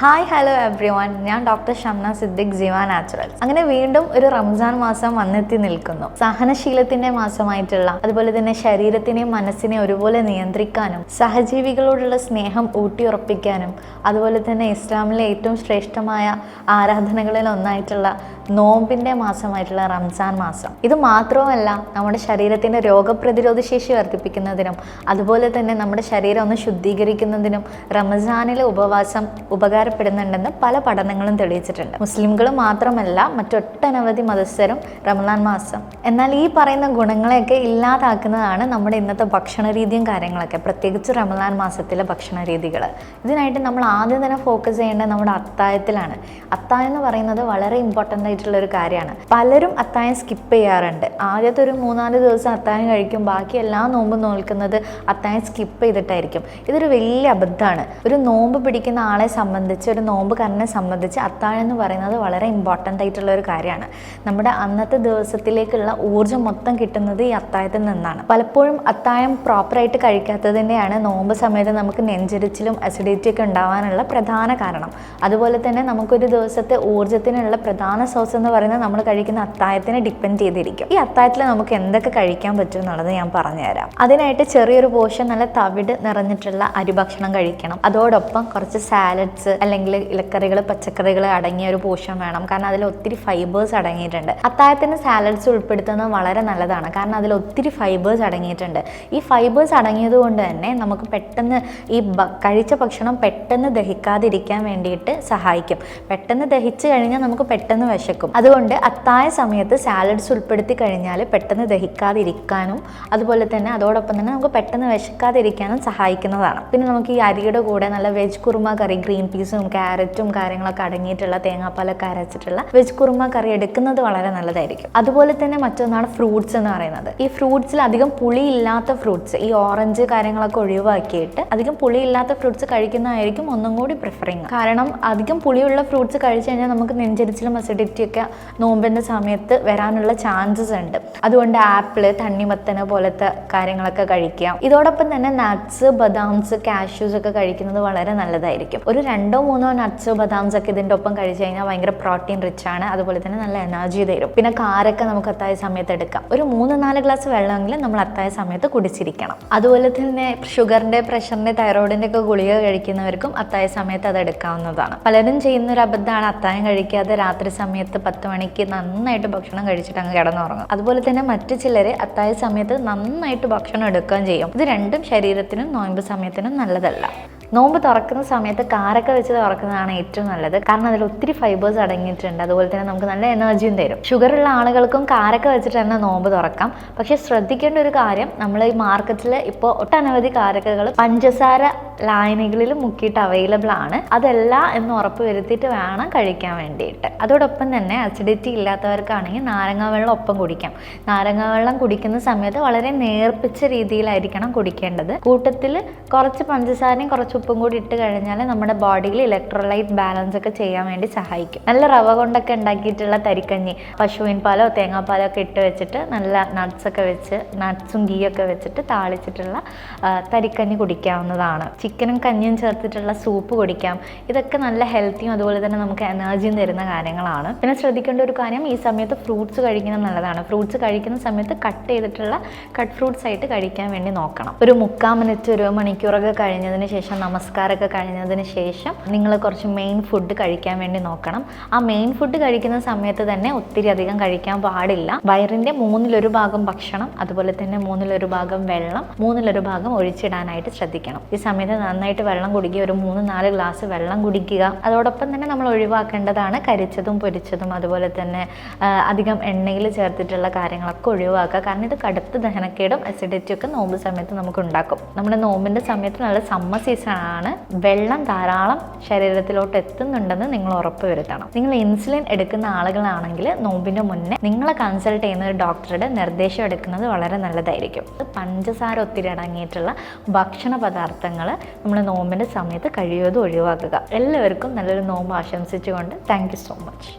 Hi hello every one, ഞാൻ doctor Shamna Siddique, ജീവ naturals. അങ്ങനെ വീണ്ടും ഒരു റംസാൻ മാസം വന്നെത്തി നിൽക്കുന്നു. സഹനശീലത്തിന്റെ മാസമായിട്ടുള്ള, അതുപോലെ തന്നെ ശരീരത്തിനെയും മനസ്സിനെയും ഒരുപോലെ നിയന്ത്രിക്കാനും സഹജീവികളോടുള്ള സ്നേഹം ഊട്ടിയുറപ്പിക്കാനും, അതുപോലെ തന്നെ ഇസ്ലാമിലെ ഏറ്റവും ശ്രേഷ്ഠമായ ആരാധനകളിൽ ഒന്നായിട്ടുള്ള നോമ്പിന്റെ മാസമായിട്ടുള്ള റംസാൻ മാസം. ഇത് മാത്രവുമല്ല, നമ്മുടെ ശരീരത്തിന്റെ രോഗപ്രതിരോധ ശേഷി വർദ്ധിപ്പിക്കുന്നതിനും അതുപോലെ തന്നെ നമ്മുടെ ശരീരം ഒന്ന് ശുദ്ധീകരിക്കുന്നതിനും റമസാനിലെ ഉപവാസം ഉപകാരപ്പെടുന്നുണ്ടെന്ന് പല പഠനങ്ങളും തെളിയിച്ചിട്ടുണ്ട്. മുസ്ലിംകൾ മാത്രമല്ല, മറ്റൊട്ടനവധി മതസ്ഥരും റമദാൻ മാസം. എന്നാൽ ഈ പറയുന്ന ഗുണങ്ങളെയൊക്കെ ഇല്ലാതാക്കുന്നതാണ് നമ്മുടെ ഇന്നത്തെ ഭക്ഷണ രീതിയും കാര്യങ്ങളൊക്കെ, പ്രത്യേകിച്ച് റമദാൻ മാസത്തിലെ ഭക്ഷണ രീതികൾ. ഇതിനായിട്ട് നമ്മൾ ആദ്യം തന്നെ ഫോക്കസ് ചെയ്യേണ്ടത് നമ്മുടെ അത്താഴത്തിലാണ്. അത്താഴം എന്ന് പറയുന്നത് വളരെ ഇമ്പോർട്ടൻ്റ് ആയിട്ടുള്ള ഒരു കാര്യമാണ്. പലരും അത്താഴം സ്കിപ്പ് ചെയ്യാറുണ്ട്. ആദ്യത്തെ ഒരു 3-4 ദിവസം അത്താഴം കഴിക്കും, ബാക്കി എല്ലാ നോമ്പും നോക്കുന്നത് അത്താഴം സ്കിപ്പ് ചെയ്തിട്ടായിരിക്കും. ഇതൊരു വലിയ അബദ്ധമാണ്. ഒരു നോമ്പ് പിടിക്കുന്ന ആളെ സംബന്ധിച്ച്, ഒരു നോമ്പുകാരനെ സംബന്ധിച്ച് അത്താഴം എന്ന് പറയുന്നത് വളരെ ഇമ്പോർട്ടൻ്റ് ആയിട്ടുള്ള ഒരു കാര്യമാണ്. നമ്മുടെ അന്നത്തെ ദിവസത്തിലേക്കുള്ള ഊർജ്ജം മൊത്തം കിട്ടുന്നത് ഈ അത്താഴത്തിൽ നിന്നാണ്. പലപ്പോഴും അത്താഴം പ്രോപ്പറായിട്ട് കഴിക്കാത്തതിൻ്റെയാണ് നോമ്പ് സമയത്ത് നമുക്ക് നെഞ്ചരിച്ചിലും അസിഡിറ്റി ഒക്കെ ഉണ്ടാവാനുള്ള പ്രധാന കാരണം. അതുപോലെ തന്നെ നമുക്കൊരു ദിവസത്തെ ഊർജ്ജത്തിനുള്ള പ്രധാന സോഴ്സ് എന്ന് പറയുന്നത് നമ്മൾ കഴിക്കുന്ന അത്താഴത്തിനെ ഡിപ്പെൻഡ് ചെയ്തിരിക്കും. ഈ അത്താഴത്തിൽ നമുക്ക് എന്തൊക്കെ കഴിക്കാൻ പറ്റും എന്നുള്ളത് ഞാൻ പറഞ്ഞുതരാം. അതിനായിട്ട് ചെറിയൊരു പോർഷൻ നല്ല തവിട് നിറഞ്ഞിട്ടുള്ള അരിഭക്ഷണം കഴിക്കണം. അതോടൊപ്പം കുറച്ച് സാലഡ്സ് അല്ലെങ്കിൽ ഇലക്കറികൾ, പച്ചക്കറികൾ അടങ്ങിയ ഒരു പോർഷൻ വേണം. കാരണം അതിൽ ഒത്തിരി ഫൈബേഴ്സ് അടങ്ങിയിട്ടുണ്ട്. അത്താഴത്തിന് സാലഡ്സ് ഉൾപ്പെടുത്തുന്നത് വളരെ നല്ലതാണ്, കാരണം അതിൽ ഒത്തിരി ഫൈബേഴ്സ് അടങ്ങിയിട്ടുണ്ട്. ഈ ഫൈബേഴ്സ് അടങ്ങിയത് കൊണ്ട് തന്നെ നമുക്ക് പെട്ടെന്ന് ഈ കഴിച്ച ഭക്ഷണം പെട്ടെന്ന് ദഹിക്കാതിരിക്കാൻ വേണ്ടിയിട്ട് സഹായിക്കും. പെട്ടെന്ന് ദഹിച്ചു കഴിഞ്ഞാൽ നമുക്ക് പെട്ടെന്ന് വിശക്കും. അതുകൊണ്ട് അത്താഴ സമയത്ത് സാലഡ്സ് ഉൾപ്പെടുത്തി കഴിഞ്ഞാൽ പെട്ടെന്ന് ദഹിക്കാതിരിക്കാനും അതുപോലെ തന്നെ അതോടൊപ്പം തന്നെ നമുക്ക് പെട്ടെന്ന് വിശക്കാതിരിക്കാനും സഹായിക്കുന്നതാണ്. പിന്നെ നമുക്ക് ഈ അരിയുടെ കൂടെ നല്ല വെജ് കുറുമ കറി, ഗ്രീൻ പീസും ക്യാരറ്റും കാര്യങ്ങളൊക്കെ അടങ്ങിയിട്ടുള്ള, തേങ്ങാപ്പാലൊക്കെ അരച്ചിട്ടുള്ള വെജ് കുറുമ കറി എടുക്കുന്നത് വളരെ നല്ലതായിരിക്കും. അതുപോലെ തന്നെ മറ്റൊന്നാണ് ഫ്രൂട്ട്സ് എന്ന് പറയുന്നത്. ഈ ഫ്രൂട്ട്സിൽ അധികം പുളിയില്ലാത്ത ഫ്രൂട്ട്സ്, ഈ ഓറഞ്ച് കാര്യങ്ങളൊക്കെ ഒഴിവാക്കിയിട്ട് അധികം പുളിയില്ലാത്ത ഫ്രൂട്ട്സ് കഴിക്കുന്നതായിരിക്കും ഒന്നും കൂടി പ്രിഫറിങ്. കാരണം അധികം പുളിയുള്ള ഫ്രൂട്ട്സ് കഴിച്ചു കഴിഞ്ഞാൽ നമുക്ക് നെഞ്ചരിച്ചിലും അസിഡിറ്റി ഒക്കെ നോമ്പിന്റെ സമയത്ത് വരാനുള്ള ചാൻസസ് ഉണ്ട്. അതുകൊണ്ട് ആപ്പിള്, തണ്ണിമത്തന് പോലത്തെ കാര്യങ്ങളൊക്കെ കഴിക്കാം. ഇതോടൊപ്പം തന്നെ നട്ട്സ്, ബദാംസ്, കാഷ്യൂസ് ഒക്കെ കഴിക്കുന്നത് വളരെ നല്ലതായിരിക്കും. ഒരു 2-3 നട്ട്സ്, ബദാംസ് ഒക്കെ ഇതിൻ്റെ ഒപ്പം കഴിച്ചു കഴിഞ്ഞാൽ ഭയങ്കര പ്രോട്ടീൻ റിച്ച് ആണ്. അതുപോലെ തന്നെ നല്ല എനർജി തരും. പിന്നെ കാരൊക്കെ നമുക്ക് അത്താഴ സമയത്ത് എടുക്കാം. ഒരു 3-4 ഗ്ലാസ് വെള്ളമെങ്കിലും നമ്മൾ അത്താഴ സമയത്ത് കുടിച്ചിരിക്കണം. അതുപോലെ തന്നെ ഷുഗറിന്റെ, പ്രഷറിന്റെ, തൈറോയിഡിന്റെ ഒക്കെ ഗുളിക കഴിക്കുന്നവർക്കും അത്താഴ സമയത്ത് അത് എടുക്കാവുന്നതാണ്. പലരും ചെയ്യുന്ന ഒരു അബദ്ധമാണ് അത്താഴം കഴിക്കാതെ രാത്രി സമയത്ത് 10 മണിക്ക് നന്നായിട്ട് ഭക്ഷണം കഴിച്ചിട്ട് അങ്ങ് കിടന്നുറങ്ങും. അതുപോലെ തന്നെ മറ്റു ചിലര് അത്താഴ സമയത്ത് നന്നായിട്ട് ഭക്ഷണം എടുക്കുകയും ചെയ്യും. ഇത് രണ്ടും ശരീരത്തിനും നോമ്പ് സമയത്തിനും നല്ലതല്ല. നോമ്പ് തുറക്കുന്ന സമയത്ത് കാരൊക്കെ വെച്ച് തുറക്കുന്നതാണ് ഏറ്റവും നല്ലത്. കാരണം അതിൽ ഒത്തിരി ഫൈബേഴ്സ് അടങ്ങിയിട്ടുണ്ട്. അതുപോലെ തന്നെ നമുക്ക് നല്ല എനർജിയും തരും. ഷുഗറുള്ള ആളുകൾക്കും കാരൊക്കെ വെച്ചിട്ട് തന്നെ നോമ്പ് തുറക്കാം. പക്ഷെ ശ്രദ്ധിക്കേണ്ട ഒരു കാര്യം, നമ്മൾ ഈ മാർക്കറ്റിൽ ഇപ്പോൾ ഒട്ടനവധി കാരക്കകൾ പഞ്ചസാര ലായനികളിൽ മുക്കിയിട്ട് അവൈലബിൾ ആണ്. അതല്ല എന്ന് ഉറപ്പ് വരുത്തിയിട്ട് വേണം കഴിക്കാൻ വേണ്ടിയിട്ട്. അതോടൊപ്പം തന്നെ അസിഡിറ്റി ഇല്ലാത്തവർക്കാണെങ്കിൽ നാരങ്ങ വെള്ളം ഒപ്പം കുടിക്കാം. നാരങ്ങ വെള്ളം കുടിക്കുന്ന സമയത്ത് വളരെ നേർപ്പിച്ച രീതിയിലായിരിക്കണം കുടിക്കേണ്ടത്. കൂട്ടത്തിൽ കുറച്ച് പഞ്ചസാരയും കുറച്ച് ഉപ്പും കൂടി ഇട്ട് കഴിഞ്ഞാൽ നമ്മുടെ ബോഡിയിൽ ഇലക്ട്രോലൈറ്റ് ബാലൻസ് ഒക്കെ ചെയ്യാൻ വേണ്ടി സഹായിക്കും. നല്ല റവ കൊണ്ടൊക്കെ ഉണ്ടാക്കിയിട്ടുള്ള തരിക്കഞ്ഞി, പശുവിൻ പാലോ തേങ്ങാപ്പാലോ ഒക്കെ ഇട്ട് വെച്ചിട്ട് നല്ല നട്ട്സൊക്കെ വെച്ച്, നട്ട്സും ഗീയൊക്കെ വെച്ചിട്ട് താളിച്ചിട്ടുള്ള തരിക്കഞ്ഞി കുടിക്കാവുന്നതാണ്. ചിക്കനും കഞ്ഞിയും ചേർത്തിട്ടുള്ള സൂപ്പ് കുടിക്കാം. ഇതൊക്കെ നല്ല ഹെൽത്തിയും അതുപോലെ തന്നെ നമുക്ക് എനർജിയും തരുന്ന കാര്യങ്ങളാണ്. പിന്നെ ശ്രദ്ധിക്കേണ്ട ഒരു കാര്യം, ഈ സമയത്ത് ഫ്രൂട്ട്സ് കഴിക്കുന്നത് നല്ലതാണ്. ഫ്രൂട്ട്സ് കഴിക്കുന്ന സമയത്ത് കട്ട് ചെയ്തിട്ടുള്ള കട്ട് ഫ്രൂട്ട്സ് ആയിട്ട് കഴിക്കാൻ വേണ്ടി നോക്കണം. ഒരു 3/4 മിനിറ്റ്, 1 മണിക്കൂറൊക്കെ കഴിഞ്ഞതിന് ശേഷം, നമസ്കാരമൊക്കെ കഴിഞ്ഞതിന് ശേഷം നിങ്ങൾ കുറച്ച് മെയിൻ ഫുഡ് കഴിക്കാൻ വേണ്ടി നോക്കണം. ആ മെയിൻ ഫുഡ് കഴിക്കുന്ന സമയത്ത് തന്നെ ഒത്തിരി അധികം കഴിക്കാൻ പാടില്ല. വയറിന്റെ 1/3 ഭാഗം ഭക്ഷണം, അതുപോലെ തന്നെ 1/3 ഭാഗം വെള്ളം, 1/3 ഭാഗം ഒഴിച്ചിടാനായിട്ട് ശ്രദ്ധിക്കണം. ഈ സമയത്ത് നന്നായിട്ട് വെള്ളം കുടിക്കുക. ഒരു 3-4 ഗ്ലാസ് വെള്ളം കുടിക്കുക. അതോടൊപ്പം തന്നെ നമ്മൾ ഒഴിവാക്കേണ്ടതാണ് കരിച്ചതും പൊരിച്ചതും അതുപോലെ തന്നെ അധികം എണ്ണയിൽ ചേർത്തിട്ടുള്ള കാര്യങ്ങളൊക്കെ ഒഴിവാക്കുക. കാരണം ഇത് കടുത്ത ദഹനക്കേടും അസിഡിറ്റി ഒക്കെ നോമ്പ് സമയത്ത് നമുക്ക് ഉണ്ടാക്കും. നമ്മുടെ നോമ്പിന്റെ സമയത്ത് നല്ല സമ്മർ സീസൺ ആണ്. വെള്ളം ധാരാളം ശരീരത്തിലോട്ട് എത്തുന്നുണ്ടെന്ന് നിങ്ങൾ ഉറപ്പ് വരുത്തണം. നിങ്ങൾ ഇൻസുലിൻ എടുക്കുന്ന ആളുകളാണെങ്കിൽ നോമ്പിന്റെ മുന്നേ നിങ്ങളെ കൺസൾട്ട് ചെയ്യുന്ന ഒരു ഡോക്ടറുടെ നിർദ്ദേശം എടുക്കുന്നത് വളരെ നല്ലതായിരിക്കും. പഞ്ചസാര ഒത്തിരി അടങ്ങിയിട്ടുള്ള ഭക്ഷണ പദാർത്ഥങ്ങൾ നമ്മൾ നോമ്പിന്റെ സമയത്ത് കഴിയുന്നതും ഒഴിവാക്കുക. എല്ലാവർക്കും നല്ലൊരു നോമ്പ് ആശംസിച്ചുകൊണ്ട് താങ്ക് യു സോ മച്ച്.